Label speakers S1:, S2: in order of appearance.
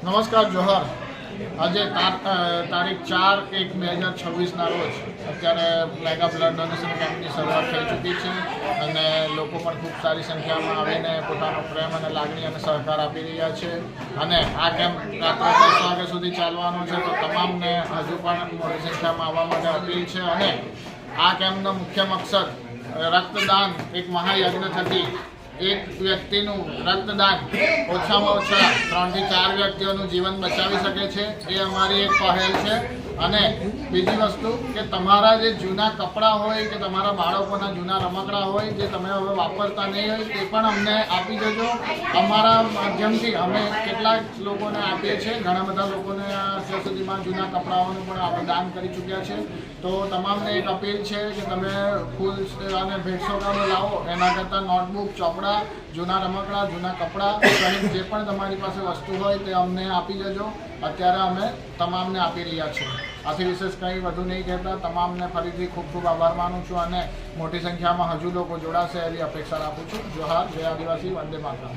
S1: नमस्कार जोहर। आज तारीख 4/1/2026 रोज अत्यारे मेगा ब्लड डोनेशन केम्पनी शुरुआत थई चूकी है और लोग खूब सारी संख्या में आवीने पोतानो प्रेम और लागणी और सहकार आपी रह्या छे। अने आ केम्प रात्रे 10 वाग्या सुधी चालवानो छे, तो तमाम ने हजू पण मोटी संख्या में आववा माटे अपील छे। अने आ केम्पनो मुख्य मकसद रक्तदान एक महायज्ञ थकी एक व्यक्तिनु रक्तदान ओछामां ओछा 3 થી 4 व्यक्तिओनुं जीवन बचावी सके छे, ए अमारी एक पहल छे। अने बीजी वस्तु के तमारा जे जूना कपड़ा होय के तमारा बाळकोना जूना रमकड़ा होय जे तमे हवे वापरता नहीं होय ते पण अमने आपी देजो। अमारा माध्यमथी अमे केटलाक लोकोने आपीए छे, घणा बधा लोकोने અત્યાર સુધીમાં જૂના કપડાઓનું પણ આપણે દાન કરી ચૂક્યા છે। તો તમામને એક અપીલ છે કે તમે ફૂલ અને ભેટ સોગાદો લાવો, એના કરતાં નોટબુક, ચોપડા, જૂના રમકડા, જૂના કપડા સહિત જે પણ તમારી પાસે વસ્તુ હોય તે અમને આપી દેજો। અત્યારે અમે તમામને આપી રહ્યા છીએ। આથી વિશેષ કંઈ વધુ નહીં કહેતા, તમામને ફરીથી ખૂબ ખૂબ આભાર માનું છું અને મોટી સંખ્યામાં હજુ લોકો જોડાશે એવી અપેક્ષા રાખું છું। જોહાર, જય આદિવાસી, વંદે માતરમ।